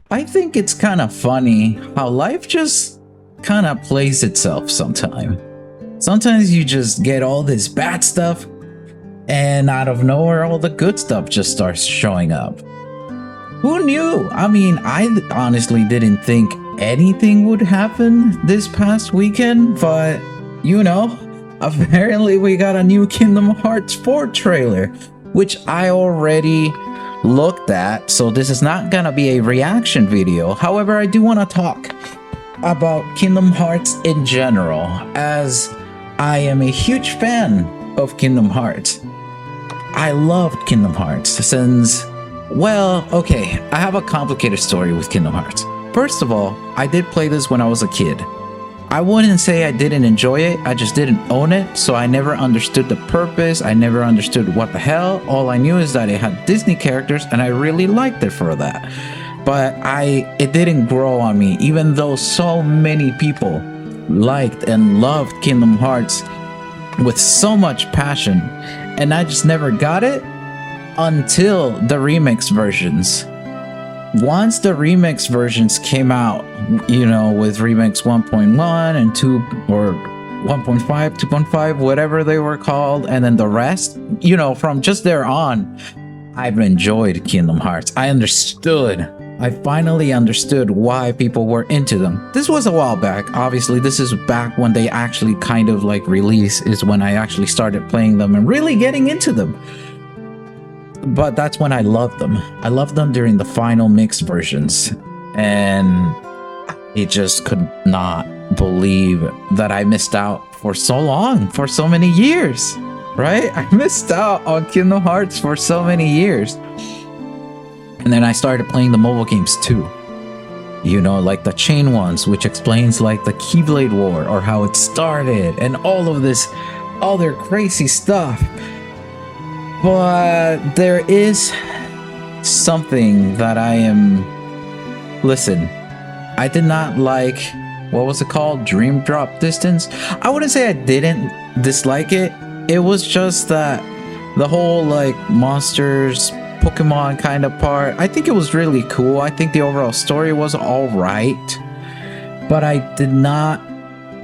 I think it's kind of funny how life just kind of plays itself sometimes. Sometimes you just get all this bad stuff, and out of nowhere, all the good stuff just starts showing up. Who knew? I mean, I honestly didn't think anything would happen this past weekend, but you know, apparently we got a new Kingdom Hearts 4 trailer, which I already looked at, so this is not gonna be a reaction video. However, I do want to talk about Kingdom Hearts in general, as I am a huge fan of Kingdom Hearts. I loved Kingdom Hearts since, well, okay, I have a complicated story with Kingdom Hearts. First of all, I did play this when I was a kid. I wouldn't say I didn't enjoy it, I just didn't own it, so I never understood the purpose, I never understood what the hell. All I knew is that it had Disney characters and I really liked it for that. But it didn't grow on me, even though so many people liked and loved Kingdom Hearts with so much passion, and I just never got it until the remix versions. Once the remix versions came out, you know, with remix 1.1 and 2 or 1.5, 2.5, whatever they were called, and then the rest, you know, from just there on, I've enjoyed Kingdom Hearts. I finally understood why people were into them. This was a while back. Obviously, this is back when they actually kind of like release, is when I actually started playing them and really getting into them. But that's when I loved them. I loved them during the final mix versions, and I just could not believe that I missed out for so long, for so many years, right? I missed out on Kingdom Hearts for so many years. And then I started playing the mobile games too. You know, like the chain ones, which explains like the Keyblade War or how it started and all of this other crazy stuff. But there is something that listen, I did not like, what was it called? Dream Drop Distance? I wouldn't say I didn't dislike it. It was just that the whole like monsters, Pokemon kind of part, I think it was really cool. I think the overall story was all right. But I did not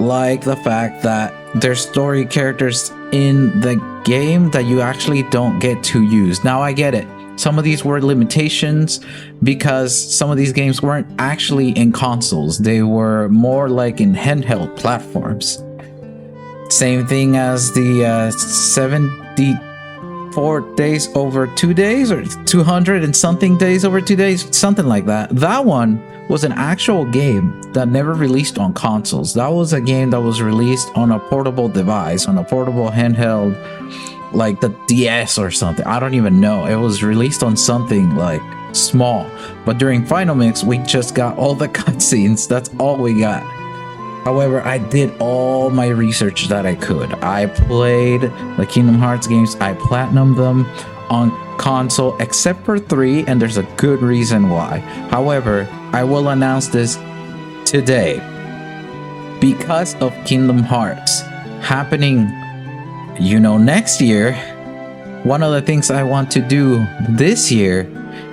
like the fact that there's story characters in the game that you actually don't get to use. Now I get it. Some of these were limitations because some of these games weren't actually in consoles. They were more like in handheld platforms. Same thing as the 74 days over 2 days, or 200 and something days over 2 days, something like that. That one was an actual game that never released on consoles. That was a game that was released on a portable device, on a portable handheld, like the DS or something. I don't even know. It was released on something like small. But during Final Mix, we just got all the cutscenes. That's all we got. However, I did all my research that I could. I played the Kingdom Hearts games. I platinumed them on console, except for 3, and there's a good reason why. However, I will announce this today. Because of Kingdom Hearts happening, you know, next year, one of the things I want to do this year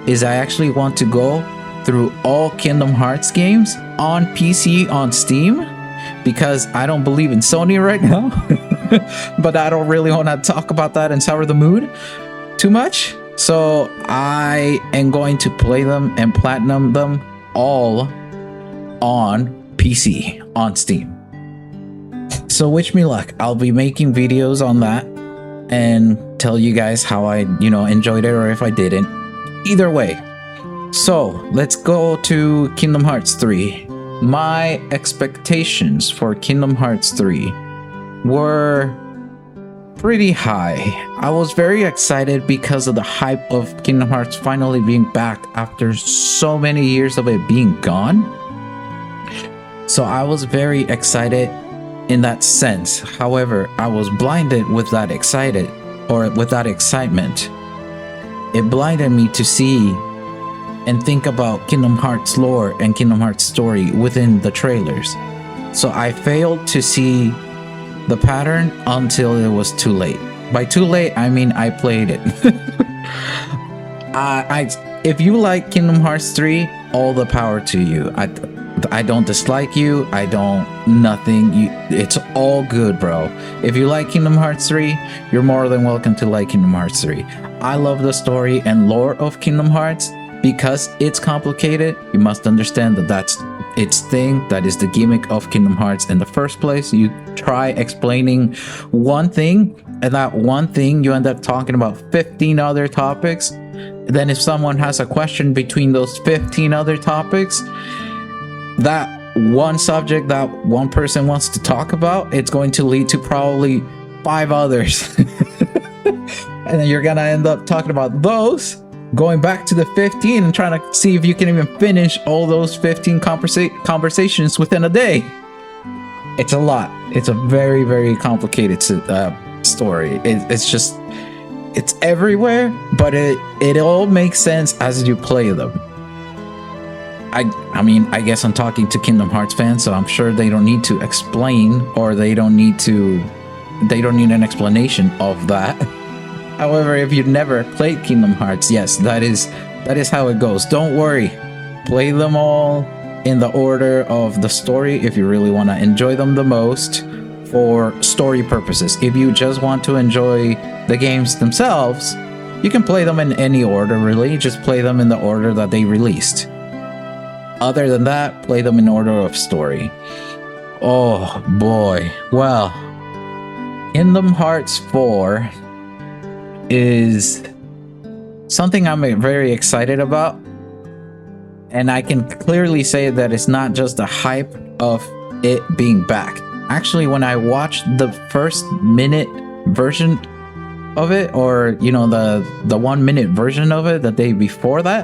is I actually want to go through all Kingdom Hearts games on PC on Steam, because I don't believe in Sony right now. But I don't really want to talk about that and sour the mood too much. So I am going to play them and platinum them all on PC on Steam. So wish me luck. I'll be making videos on that and tell you guys how I, enjoyed it, or if I didn't. Either way. So let's go to Kingdom Hearts 3. My expectations for Kingdom Hearts 3 were pretty high. I was very excited because of the hype of Kingdom Hearts finally being back after so many years of it being gone. So I was very excited in that sense. However, I was blinded with that excitement. It blinded me to see and think about Kingdom Hearts lore and Kingdom Hearts story within the trailers. So I failed to see the pattern until it was too late. By too late, I mean I played it. If you like Kingdom Hearts 3, all the power to you. I don't dislike you. I don't nothing. It's all good, bro. If you like Kingdom Hearts 3, you're more than welcome to like Kingdom Hearts 3. I love the story and lore of Kingdom Hearts because it's complicated. You must understand that that's its thing. That is the gimmick of Kingdom Hearts in the first place. You try explaining one thing, and that one thing you end up talking about 15 other topics. Then if someone has a question between those 15 other topics, that one subject that one person wants to talk about, it's going to lead to probably 5 others. And then you're gonna end up talking about those, going back to the 15 and trying to see if you can even finish all those 15 conversations within a day. It's a lot. It's a very, very complicated story. It's everywhere, but it all makes sense as you play them. I mean, I guess I'm talking to Kingdom Hearts fans, so I'm sure they don't need to explain, or they don't need an explanation of that. However, if you've never played Kingdom Hearts, yes, that is how it goes. Don't worry. Play them all in the order of the story if you really want to enjoy them the most for story purposes. If you just want to enjoy the games themselves, you can play them in any order, really. Just play them in the order that they released. Other than that, play them in order of story. Oh boy. Well, Kingdom Hearts 4 is something I'm very excited about. And I can clearly say that it's not just the hype of it being back. Actually, when I watched the first minute version of it, or the 1 minute version of it the day before that,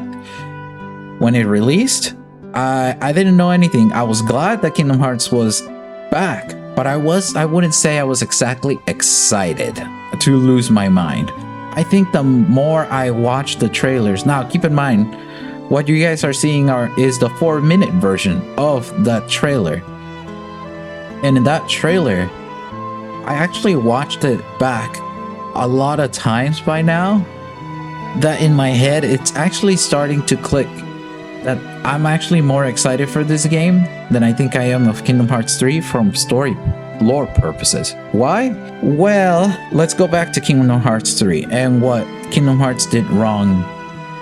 when it released, I didn't know anything. I was glad that Kingdom Hearts was back, but I wouldn't say I was exactly excited to lose my mind. I think the more I watch the trailers, now keep in mind, what you guys are seeing is the 4-minute version of that trailer. And in that trailer, I actually watched it back a lot of times by now, that in my head, it's actually starting to click that I'm actually more excited for this game than I think I am of Kingdom Hearts 3 from story lore purposes. Why? Well, let's go back to Kingdom Hearts 3 and what Kingdom Hearts did wrong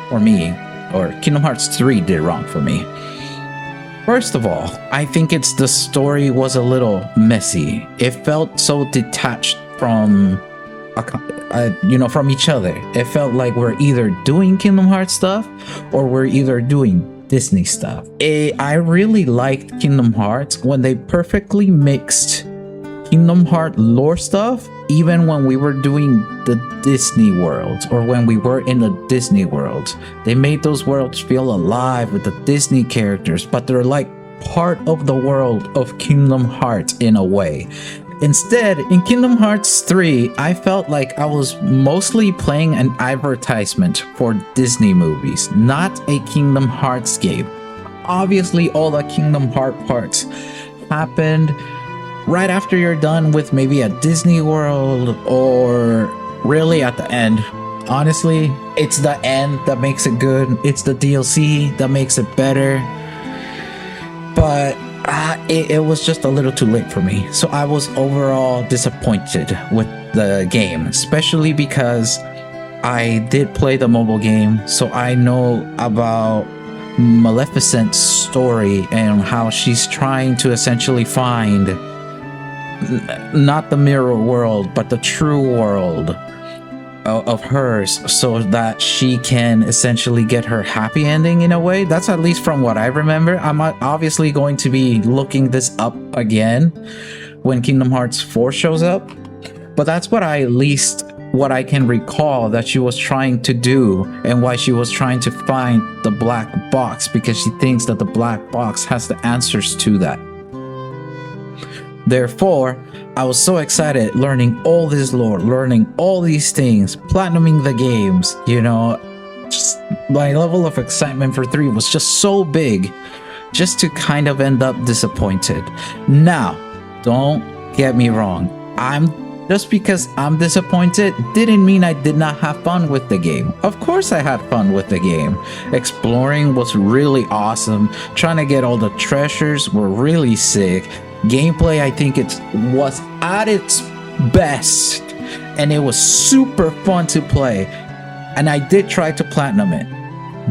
for me, or Kingdom Hearts 3 did wrong for me. First of all, I think the story was a little messy. It felt so detached from from each other. It felt like we're either doing Kingdom Hearts stuff or we're either doing Disney stuff. I really liked Kingdom Hearts when they perfectly mixed Kingdom Hearts lore stuff, even when we were doing the Disney worlds, or when we were in the Disney worlds. They made those worlds feel alive with the Disney characters, but they're like part of the world of Kingdom Hearts in a way. Instead, in Kingdom Hearts 3, I felt like I was mostly playing an advertisement for Disney movies, not a Kingdom Hearts game. Obviously, all the Kingdom Hearts parts happened right after you're done with maybe a Disney World, or really at the end. Honestly, it's the end that makes it good. It's the DLC that makes it better. But it was just a little too late for me. So I was overall disappointed with the game, especially because I did play the mobile game, so I know about Maleficent's story and how she's trying to essentially find not the mirror world, but the true world of hers, so that she can essentially get her happy ending in a way. That's at least from what I remember. I'm obviously going to be looking this up again when Kingdom Hearts 4 shows up, but that's what I can recall that she was trying to do, and why she was trying to find the black box, because she thinks that the black box has the answers to that. Therefore, I was so excited learning all this lore, learning all these things, platinuming the games, just my level of excitement for 3 was just so big, just to kind of end up disappointed. Now, don't get me wrong, I'm Just because I'm disappointed didn't mean I did not have fun with the game. Of course I had fun with the game. Exploring was really awesome. Trying to get all the treasures were really sick. Gameplay, I think it was at its best. And it was super fun to play. And I did try to platinum it.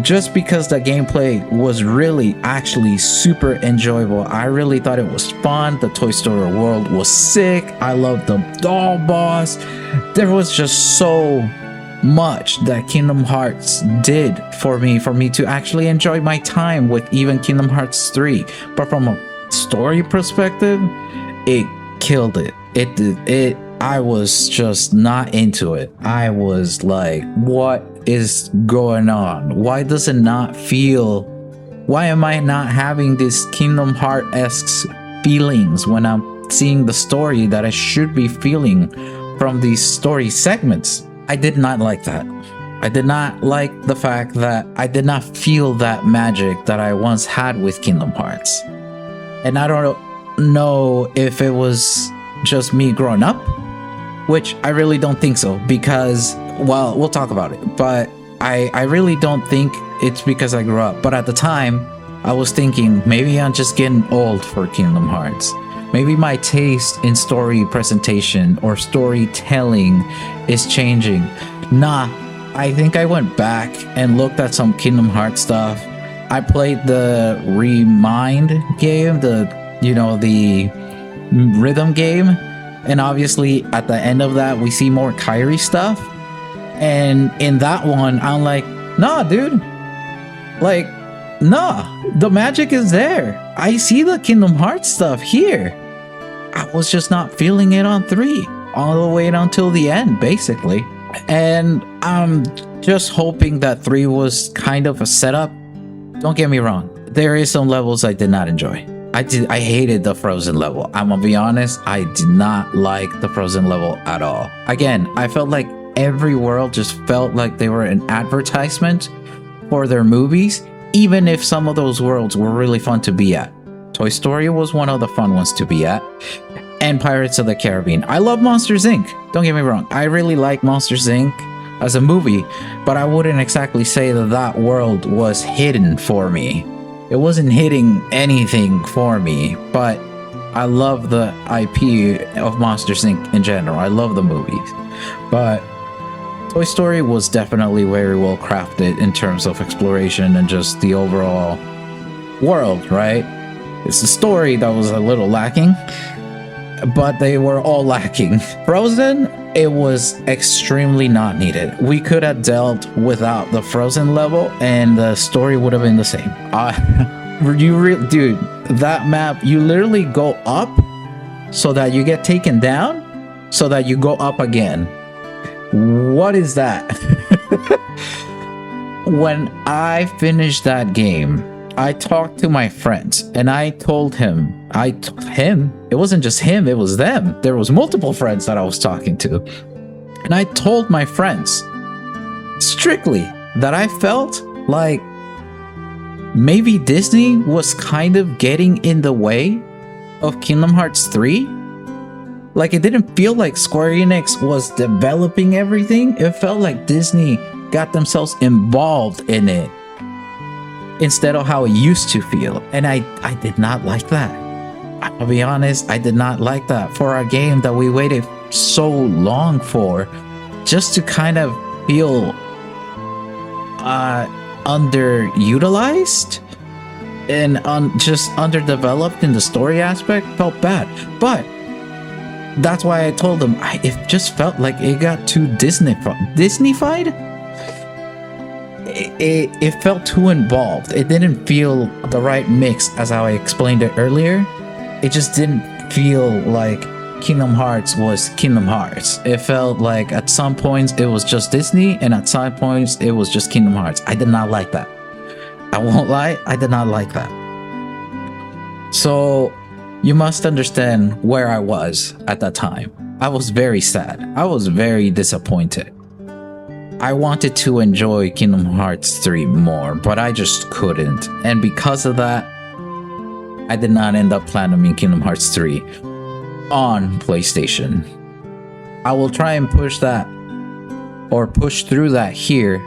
Just because the gameplay was really actually super enjoyable. I really thought it was fun. The Toy Story world was sick. I loved the doll boss. There was just so much that Kingdom Hearts did for me to actually enjoy my time with even Kingdom Hearts 3. But from a story perspective, it killed it. I was just not into it. I was like, what is going on? Why does it not feel? Why am I not having these Kingdom Heart-esque feelings when I'm seeing the story that I should be feeling from these story segments? I did not like that. I did not like the fact that I did not feel that magic that I once had with Kingdom Hearts. And I don't know if it was just me growing up, which I really don't think so, because, well, we'll talk about it, but I really don't think it's because I grew up. But at the time, I was thinking, maybe I'm just getting old for Kingdom Hearts. Maybe my taste in story presentation or storytelling is changing. Nah, I think I went back and looked at some Kingdom Hearts stuff. I played the Remind game, the rhythm game. And obviously, at the end of that, we see more Kairi stuff. And in that one, I'm like, nah, dude. Like, nah, the magic is there. I see the Kingdom Hearts stuff here. I was just not feeling it on 3, all the way until the end, basically. And I'm just hoping that 3 was kind of a setup. Don't get me wrong. There is some levels I did not enjoy. I hated the Frozen level. I'm gonna be honest, I did not like the Frozen level at all. Again, I felt like every world just felt like they were an advertisement for their movies, even if some of those worlds were really fun to be at. Toy Story was one of the fun ones to be at, and Pirates of the Caribbean. I love Monsters Inc. Don't get me wrong, I really like Monsters Inc. as a movie, but I wouldn't exactly say that that world was hidden for me. It wasn't hitting anything for me, but I love the IP of Monsters Inc. in general. I love the movies. But Toy Story was definitely very well crafted in terms of exploration and just the overall world, right? It's the story that was a little lacking, but they were all lacking. Frozen, it was extremely not needed. We could have dealt without the Frozen level and the story would have been the same. Dude, that map, you literally go up so that you get taken down so that you go up again. What is that? When I finished that game, I talked to my friends and I told him, it wasn't just him, it was them. There was multiple friends that I was talking to. And I told my friends strictly that I felt like maybe Disney was kind of getting in the way of Kingdom Hearts 3. Like, it didn't feel like Square Enix was developing everything. It felt like Disney got themselves involved in it instead of how it used to feel. And I did not like that. I'll be honest, I did not like that for a game that we waited so long for, just to kind of feel underutilized and just underdeveloped in the story aspect. Felt bad. But that's why I told them it just felt like it got too Disney-fied. It felt too involved. It didn't feel the right mix, as how I explained it earlier. It just didn't feel like Kingdom Hearts was Kingdom Hearts. It felt like at some points it was just Disney, and at some points it was just Kingdom Hearts. I did not like that. I won't lie, I did not like that. So you must understand where I was at that time. I was very sad. I was very disappointed. I wanted to enjoy Kingdom Hearts 3 more, but I just couldn't. And because of that, I did not end up platinuming Kingdom Hearts 3 on PlayStation. I will try and push that or push through that here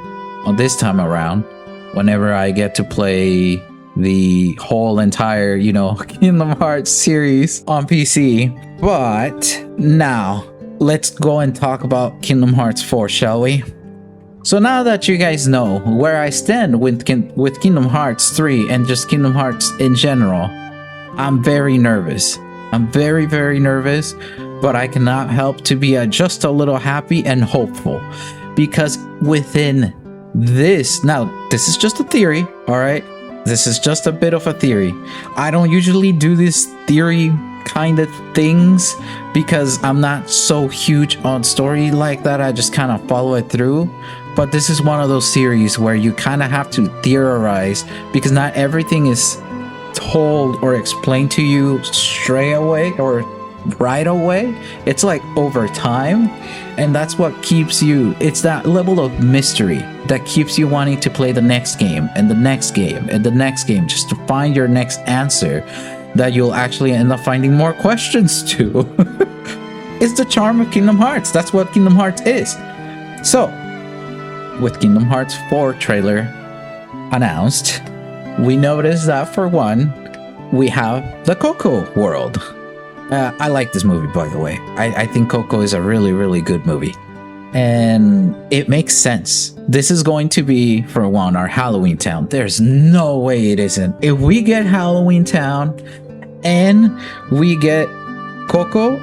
on this time around whenever I get to play the whole entire, you know, Kingdom Hearts series on PC. But now let's go and talk about Kingdom Hearts 4, shall we? So now that you guys know where I stand with Kingdom Hearts 3 and just Kingdom Hearts in general, I'm very nervous. I'm very, very nervous, but I cannot help to be just a little happy and hopeful, because within this, now this is just a theory, all right? This is just a bit of a theory. I don't usually do this theory kind of things because I'm not so huge on story like that. I just kind of follow it through. But this is one of those series where you kind of have to theorize, because not everything is told or explained to you straight away or right away. It's like over time, and that's what keeps you, it's that level of mystery that keeps you wanting to play the next game and the next game and the next game, just to find your next answer that you'll actually end up finding more questions to. It's the charm of Kingdom Hearts. That's what Kingdom Hearts is. So with Kingdom Hearts 4 trailer announced, we noticed that for one, we have the Coco world. I like this movie, by the way. I think Coco is a really, really good movie. And it makes sense. This is going to be, for one, our Halloween Town. There's no way it isn't. If we get Halloween Town and we get Coco,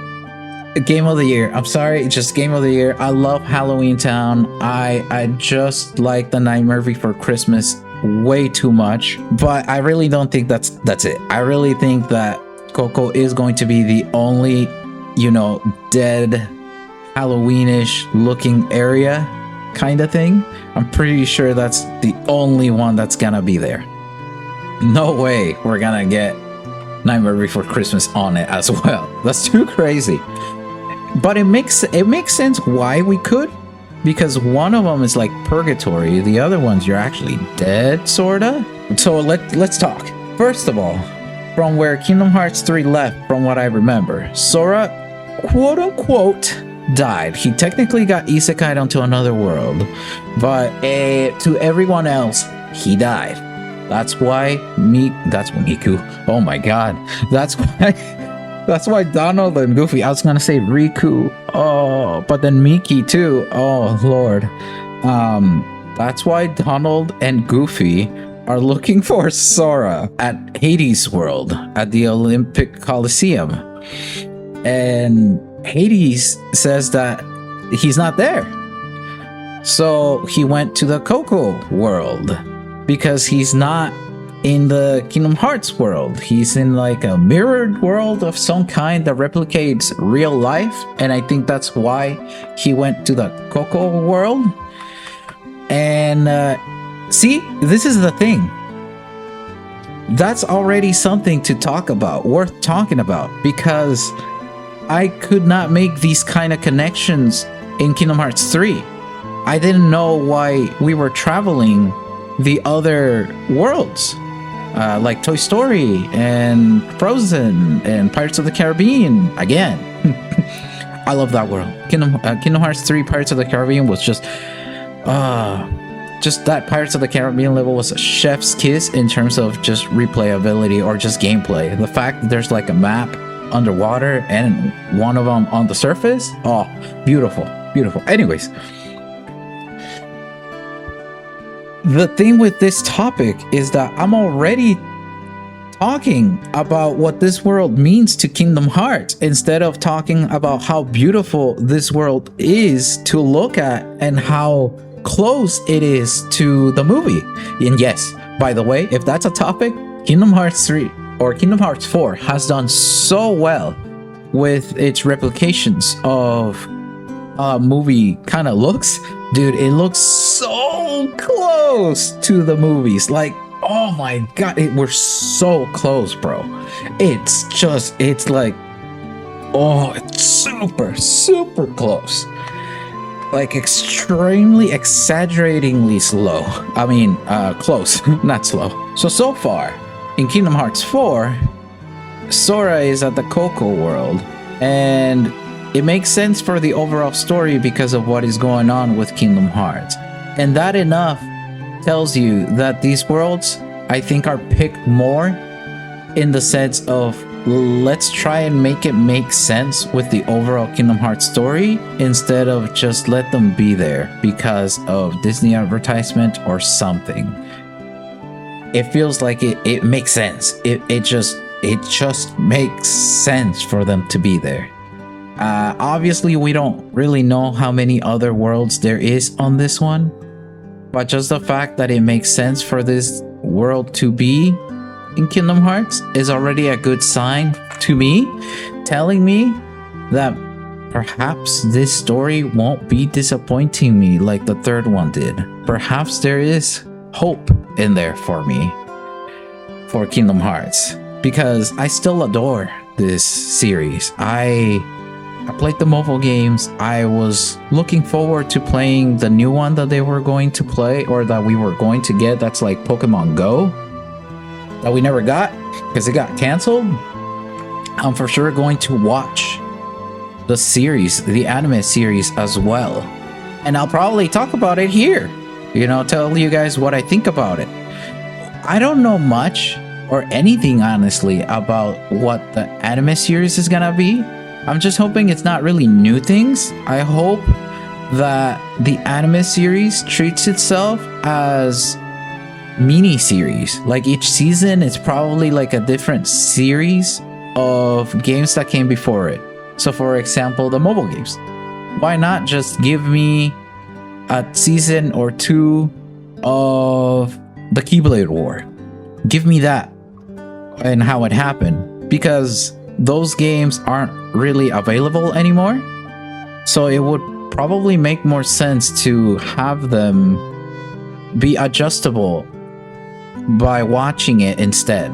Game of the Year. I'm sorry, just Game of the Year. I love Halloween Town. I just like the Nightmare Before Christmas way too much, but I really don't think that's it. I really think that Coco is going to be the only, you know, dead Halloweenish looking area kind of thing. I'm pretty sure that's the only one that's gonna be there. No way we're gonna get Nightmare Before Christmas on it as well. That's too crazy. But it makes sense why we could, because one of them is like purgatory, the other ones you're actually dead, sorta. So let's talk. First of all, from where Kingdom Hearts 3 left, from what I remember, Sora, quote unquote, died. He technically got isekai'd onto another world, but to everyone else, he died. That's why Miku. Oh my god. That's why Donald and Goofy, I was gonna say Riku. Oh, but then Mickey too. Oh lord. That's why Donald and Goofy are looking for Sora at Hades World, at the Olympic Coliseum. And Hades says that he's not there. So he went to the Coco world because he's not in the Kingdom Hearts world. He's in like a mirrored world of some kind that replicates real life. And I think that's why he went to the Coco world. And see, this is the thing. That's already something to talk about, worth talking about, because I could not make these kind of connections in Kingdom Hearts 3. I didn't know why we were traveling the other worlds, like Toy Story and Frozen and Pirates of the Caribbean. Again, I love that world. Kingdom Hearts 3 Pirates of the Caribbean was just that Pirates of the Caribbean level was a chef's kiss in terms of just replayability or just gameplay. The fact that there's like a map underwater and one of them on the surface, oh, beautiful, beautiful. Anyways, the thing with this topic is that I'm already talking about what this world means to Kingdom Hearts instead of talking about how beautiful this world is to look at and how close it is to the movie. And yes, by the way, if that's a topic, Kingdom Hearts 3 or Kingdom Hearts 4 has done so well with its replications of movie kind of looks. Dude, it looks so close to the movies. Like, oh my god, we're so close, bro. It's like, oh, it's super, super close. Like extremely exaggeratingly slow. I mean, close, not slow. So far in Kingdom Hearts 4, Sora is at the Coco world, and it makes sense for the overall story because of what is going on with Kingdom Hearts. And that enough tells you that these worlds, I think, are picked more in the sense of let's try and make it make sense with the overall Kingdom Hearts story instead of just let them be there because of Disney advertisement or something. It feels like it makes sense. It just makes sense for them to be there. Obviously, we don't really know how many other worlds there is on this one, but just the fact that it makes sense for this world to be in Kingdom Hearts is already a good sign to me, telling me that perhaps this story won't be disappointing me like the third one did. Perhaps there is hope in there for me for Kingdom Hearts, because I still adore this series. I played the mobile games. I was looking forward to playing the new one that they were going to play, or that we were going to get, that's like Pokemon Go, that we never got because it got canceled. I'm for sure going to watch the series, the anime series as well. And I'll probably talk about it here, you know, tell you guys what I think about it. I don't know much or anything, honestly, about what the anime series is gonna be. I'm just hoping it's not really new things. I hope that the anime series treats itself as mini series. Like each season is probably like a different series of games that came before it. So for example, the mobile games. Why not just give me a season or two of the Keyblade War? Give me that and how it happened, because those games aren't really available anymore. So it would probably make more sense to have them be adjustable by watching it instead.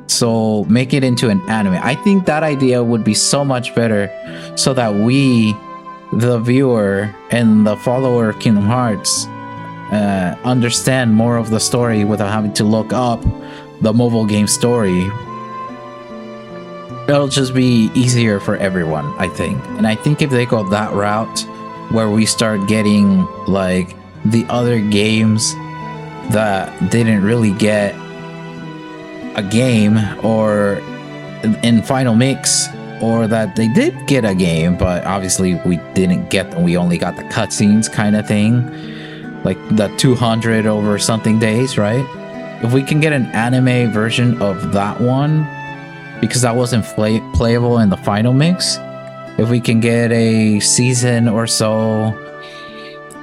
So make it into an anime. I think that idea would be so much better, so that we, the viewer and the follower of Kingdom Hearts, understand more of the story without having to look up the mobile game story. It'll just be easier for everyone, I think. And I think if they go that route, where we start getting like the other games that didn't really get a game, or in Final Mix, or that they did get a game but obviously we didn't get them, we only got the cutscenes kind of thing, like the 200 over something days, right? If we can get an anime version of that one, because that wasn't playable in the Final Mix, if we can get a season or so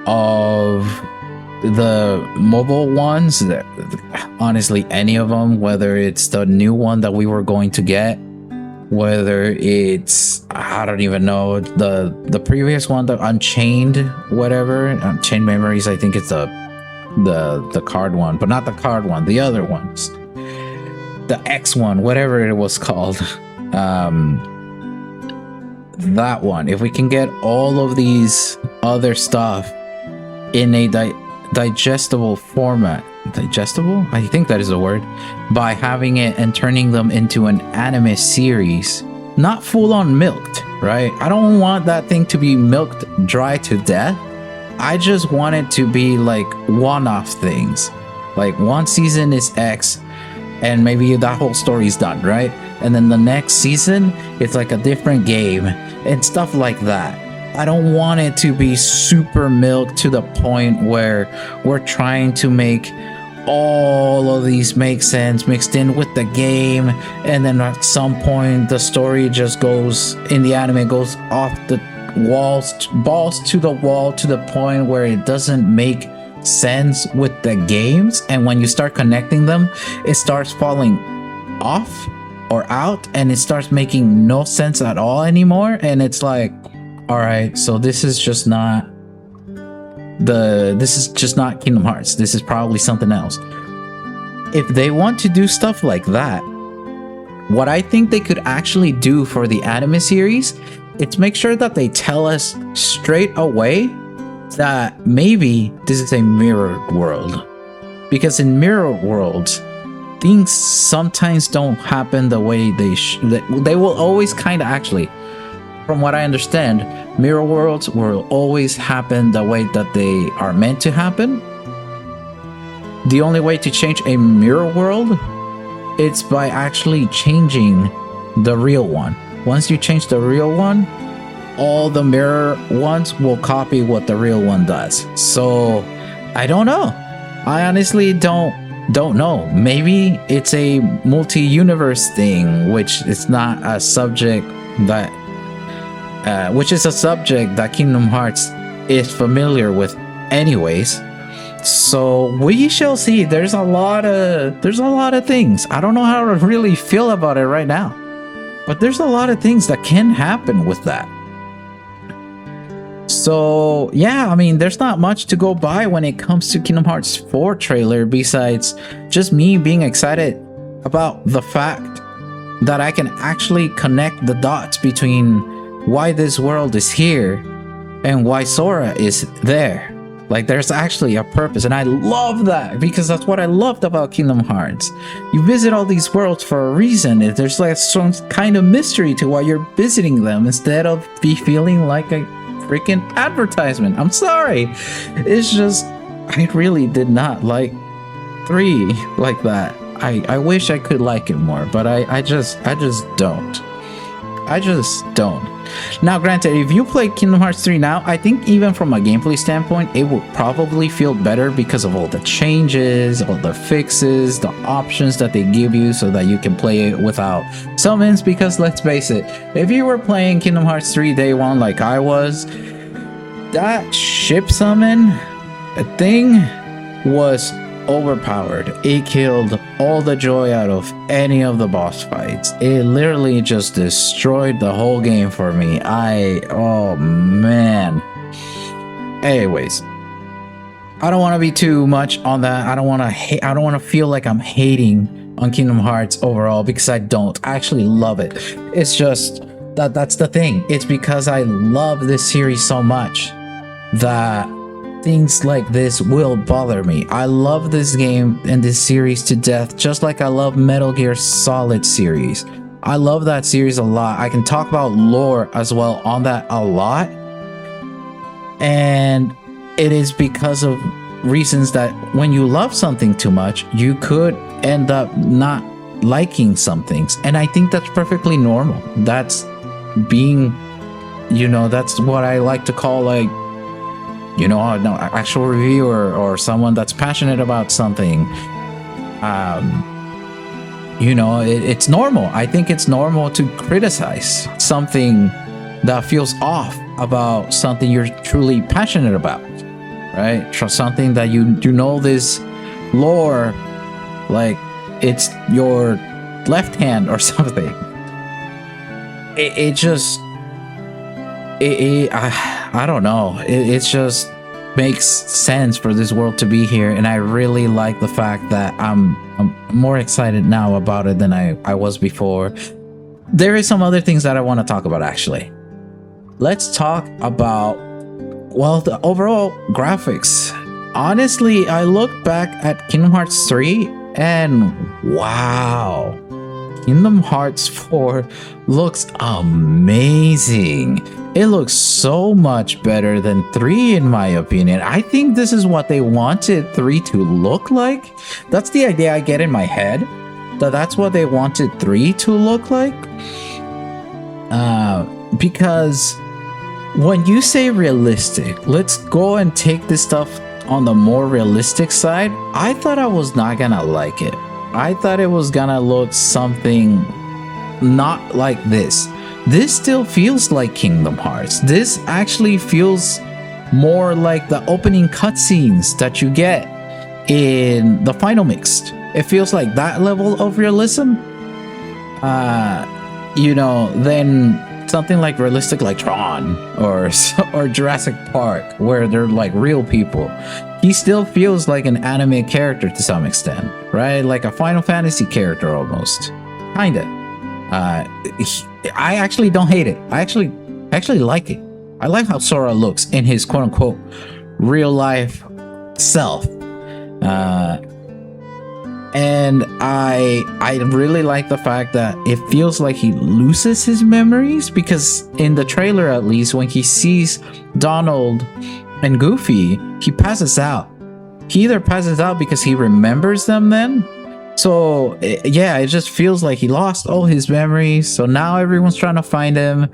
of the mobile ones, honestly any of them, whether it's the new one that we were going to get, whether it's, I don't even know, the previous one, the Unchained whatever, Unchained Memories, I think it's the card one, but not the card one, the other ones, the X one, whatever it was called, that one. If we can get all of these other stuff in a digestible format, digestible, I think that is a word, by having it and turning them into an anime series, not full on milked, right? I don't want that thing to be milked dry to death. I just want it to be like one-off things, like one season is X and maybe that whole story's done, right? And then the next season it's like a different game and stuff like that. I don't want it to be super milk to the point where we're trying to make all of these make sense mixed in with the game, and then at some point the story just goes, in the anime, goes off the balls to the wall to the point where it doesn't make sense with the games, and when you start connecting them it starts falling off or out and it starts making no sense at all anymore, and it's like, all right, so this is just not Kingdom Hearts. This is probably something else. If they want to do stuff like that, what I think they could actually do for the anime series, it's make sure that they tell us straight away that maybe this is a mirrored world. Because in mirrored worlds, things sometimes don't happen the way they should. They will always kind of, actually, from what I understand, mirror worlds will always happen the way that they are meant to happen. The only way to change a mirror world, it's by actually changing the real one. Once you change the real one, all the mirror ones will copy what the real one does. So I don't know. I honestly don't know. Maybe it's a multi-universe thing, which is not a subject that which is a subject that Kingdom Hearts is familiar with anyways. So we shall see. There's a lot of things. I don't know how to really feel about it right now, but there's a lot of things that can happen with that. So yeah, I mean, there's not much to go by when it comes to Kingdom Hearts 4 trailer besides just me being excited about the fact that I can actually connect the dots between why this world is here and why Sora is there. Like, there's actually a purpose, and I love that because that's what I loved about Kingdom Hearts. You visit all these worlds for a reason. There's like some kind of mystery to why you're visiting them instead of be feeling like a freaking advertisement. I'm sorry. It's just, I really did not like 3 like that. I wish I could like it more, but I just don't. I just don't. Now, granted, if you play Kingdom Hearts 3 now, I think even from a gameplay standpoint, it will probably feel better because of all the changes, all the fixes, the options that they give you so that you can play it without summons. Because let's face it, if you were playing Kingdom Hearts 3 day one like I was, that ship summon thing was overpowered. It killed all the joy out of any of the boss fights. It literally just destroyed the whole game for me. Oh man. Anyways, I don't want to be too much on that. I don't want to feel like I'm hating on Kingdom Hearts overall, because I don't. I actually love it. It's just that's the thing. It's because I love this series so much that things like this will bother me. I love this game and this series to death, just like I love Metal Gear Solid series. I love that series a lot. I can talk about lore as well on that a lot. And it is because of reasons that when you love something too much, you could end up not liking some things. And I think that's perfectly normal. That's being, that's what I like to call like, an actual reviewer or someone that's passionate about something. It's normal. I think it's normal to criticize something that feels off about something you're truly passionate about, right? Something that you know this lore, like it's your left hand or something. I don't know. It just makes sense for this world to be here, and I really like the fact that I'm more excited now about it than I was before. There is some other things that I want to talk about, actually. Let's talk about, the overall graphics. Honestly, I look back at Kingdom Hearts 3 and wow, Kingdom Hearts 4 looks amazing. It looks so much better than 3 in my opinion. I think this is what they wanted 3 to look like. That's the idea I get in my head. That's what they wanted 3 to look like. Because when you say realistic, let's go and take this stuff on the more realistic side. I thought I was not gonna like it. I thought it was gonna look something not like this. This still feels like Kingdom Hearts. This actually feels more like the opening cutscenes that you get in the Final Mixed. It feels like that level of realism. Then something like realistic like Tron or Jurassic Park, where they're like real people. He still feels like an anime character to some extent, right? Like a Final Fantasy character almost. Kinda. I actually don't hate it. I actually like it. I like how Sora looks in his quote-unquote real life self. And I really like the fact that it feels like he loses his memories, because in the trailer, at least, when he sees Donald and Goofy, he passes out. He either passes out because he remembers them then. So yeah, it just feels like he lost all his memories. So now everyone's trying to find him.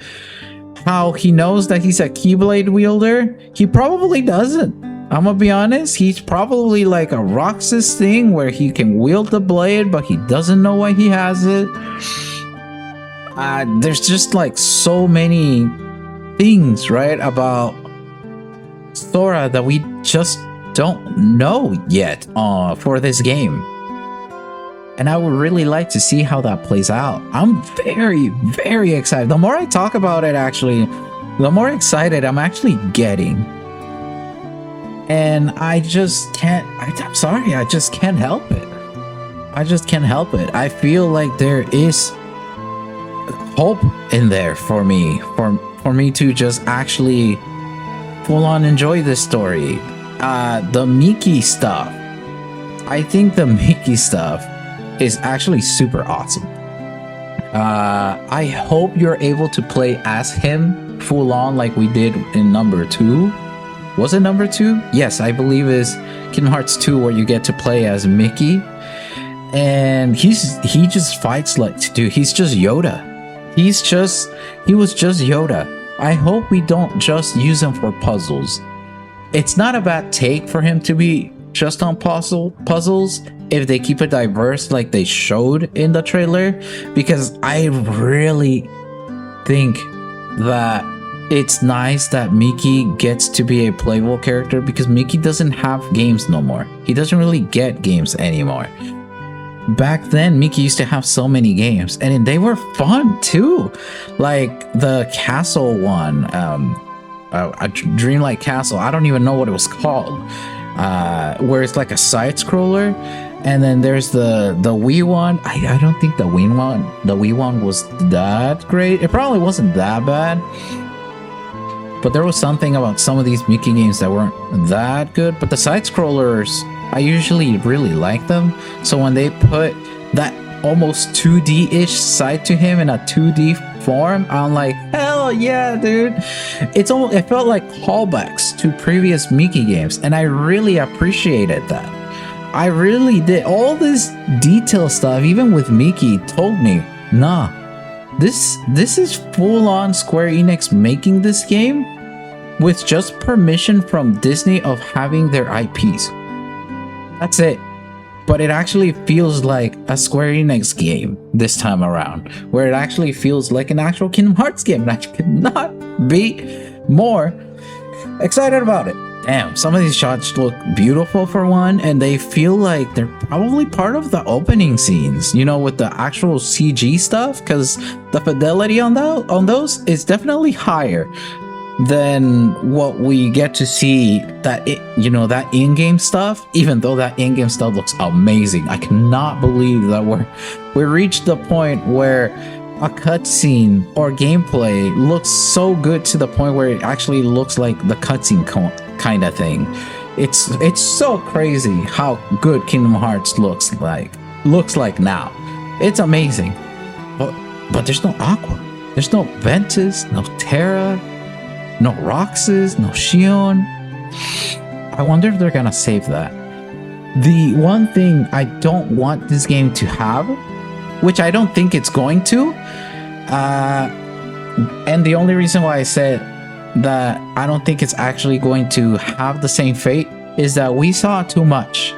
How he knows that he's a Keyblade wielder? He probably doesn't. I'm gonna be honest, he's probably like a Roxas thing where he can wield the blade, but he doesn't know why he has it. There's just like so many things, right, about Sora that we just don't know yet for this game. And I would really like to see how that plays out. I'm very, very excited. The more I talk about it, actually, the more excited I'm actually getting. And I just can't, I'm sorry, I just can't help it. I just can't help it. I feel like there is hope in there for me, for me to just actually full on enjoy this story. The Mickey stuff. I think the Mickey stuff is actually super awesome. I hope you're able to play as him full on like we did in number 2. Was it number 2? Yes, I believe it's Kingdom Hearts 2, where you get to play as Mickey. And he just fights like, dude, he's just Yoda. He was just Yoda. I hope we don't just use him for puzzles. It's not a bad take for him to be just on puzzles if they keep it diverse like they showed in the trailer, because I really think that it's nice that Mickey gets to be a playable character, because Mickey doesn't have games no more. He doesn't really get games anymore. Back then, Mickey used to have so many games, and they were fun too. Like the castle one, a Dreamlight Castle. I don't even know what it was called. Where it's like a side scroller, and then there's the Wii one. I don't think the Wii one was that great. It probably wasn't that bad. But there was something about some of these Mickey games that weren't that good. But the side-scrollers, I usually really like them. So when they put that almost 2D-ish side to him in a 2D form, I'm like, hell yeah, dude. It felt like callbacks to previous Mickey games. And I really appreciated that. I really did. All this detail stuff, even with Mickey, told me, nah. This is full-on Square Enix making this game with just permission from Disney of having their IPs. That's it. But it actually feels like a Square Enix game this time around, where it actually feels like an actual Kingdom Hearts game, and I could not be more excited about it. Damn, some of these shots look beautiful for one, and they feel like they're probably part of the opening scenes, you know, with the actual CG stuff, because the fidelity on those is definitely higher than what we get to see that in-game stuff. Even though that in-game stuff looks amazing, I cannot believe that we reached the point where a cutscene or gameplay looks so good to the point where it actually looks like the cutscene kind of thing. It's so crazy how good Kingdom Hearts looks like now. It's amazing. But there's no Aqua. There's no Ventus, no Terra, no Roxas, no Shion. I wonder if they're gonna save that. The one thing I don't want this game to have, which I don't think it's going to, and the only reason why I said that I don't think it's actually going to have the same fate, is that we saw too much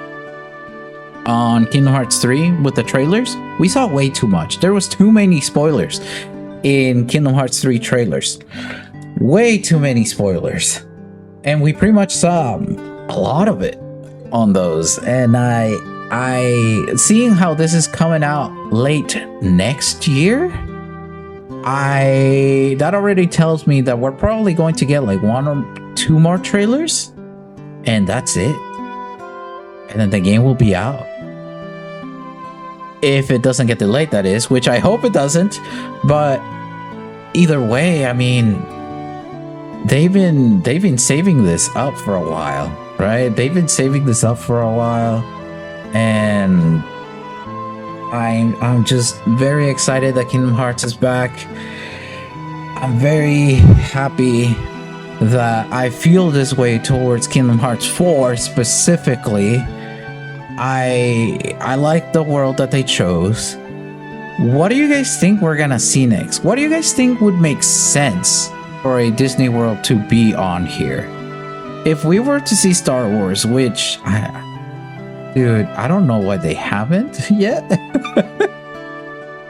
on Kingdom Hearts 3 with the trailers. We saw way too much. There was too many spoilers in Kingdom Hearts 3 trailers. Way too many spoilers. And we pretty much saw a lot of it on those. And I seeing how this is coming out late next year, that already tells me that we're probably going to get like 1 or 2 more trailers, and that's it. And then the game will be out. If it doesn't get delayed, that is, which I hope it doesn't. But either way, I mean, they've been saving this up for a while, right? They've been saving this up for a while, and I'm just very excited that Kingdom Hearts is back. I'm very happy that I feel this way towards Kingdom Hearts 4 specifically. I like the world that they chose. What do you guys think we're gonna see next? What do you guys think would make sense for a Disney World to be on here? If we were to see Star Wars, which dude, I don't know why they haven't yet.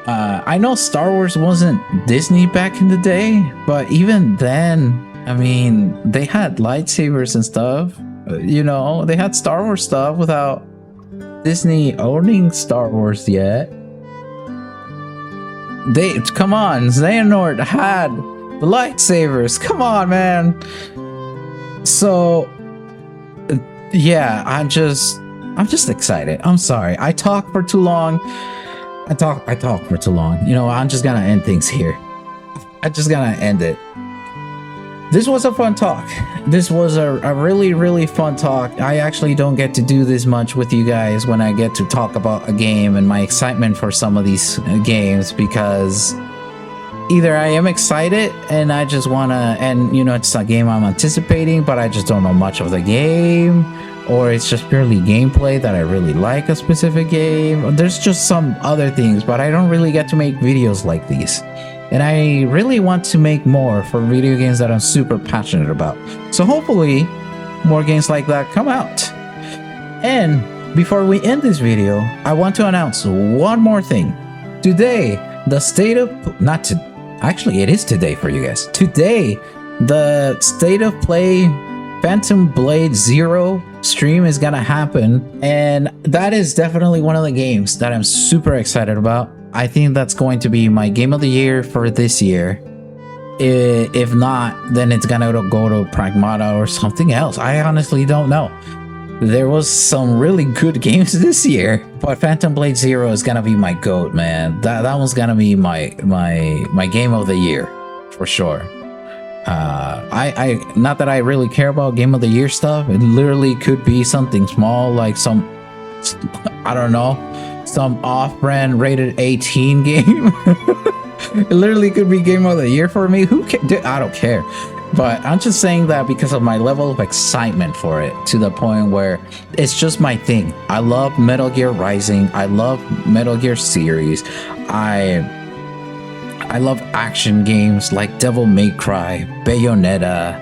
I know Star Wars wasn't Disney back in the day, but even then, I mean, they had lightsabers and stuff. You know, they had Star Wars stuff without Disney owning Star Wars yet. Come on, Xehanort had the lightsabers. Come on, man. So, yeah, I'm just excited. I'm sorry. I talk for too long. I talk for too long. You know, I'm just gonna end things here. I'm just gonna end it. This was a fun talk. This was a really, really fun talk. I actually don't get to do this much with you guys when I get to talk about a game and my excitement for some of these games, because either I am excited and I just wanna, and you know, it's a game I'm anticipating, but I just don't know much of the game, or it's just purely gameplay that I really like a specific game. There's just some other things, but I don't really get to make videos like these. And I really want to make more for video games that I'm super passionate about. So hopefully more games like that come out. And before we end this video, I want to announce one more thing. Today, the state of, actually it is today for you guys. Today, the State of Play Phantom Blade Zero stream is gonna happen. And that is definitely one of the games that I'm super excited about. I think that's going to be my game of the year for this year. If not, then it's gonna go to Pragmata or something else. I honestly don't know. There was some really good games this year, but Phantom Blade Zero is gonna be my GOAT, man. That one's gonna be my game of the year for sure. I not that I really care about game of the year stuff. It literally could be something small, like some, I don't know, some off-brand rated 18 game. It literally could be game of the year for me. Who cares? I don't care. But I'm just saying that because of my level of excitement for it, to the point where it's just my thing. I love Metal Gear Rising. I love Metal Gear series. I love action games like Devil May Cry, Bayonetta,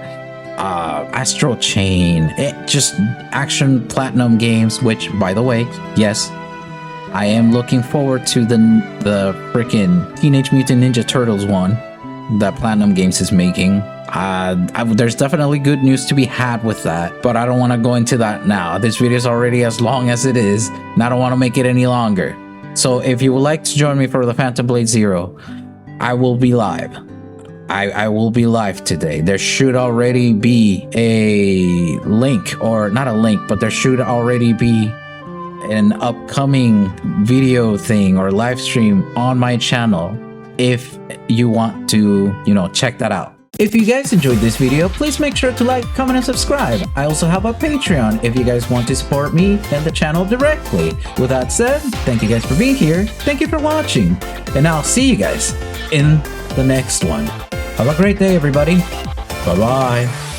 Astral Chain, just action platinum games, which, by the way, yes, I am looking forward to the freaking Teenage Mutant Ninja Turtles one that Platinum Games is making. There's definitely good news to be had with that, but I don't want to go into that now. This video is already as long as it is, and I don't want to make it any longer. So if you would like to join me for the Phantom Blade Zero, I will be live. I will be live today. There should already be a link, or not a link, but there should already be an upcoming video thing or live stream on my channel if you want to, you know, check that out. If you guys enjoyed this video, please make sure to like, comment, and subscribe. I also have a Patreon if you guys want to support me and the channel directly. With that said, thank you guys for being here. Thank you for watching, and I'll see you guys in the next one. Have a great day, everybody. Bye-bye.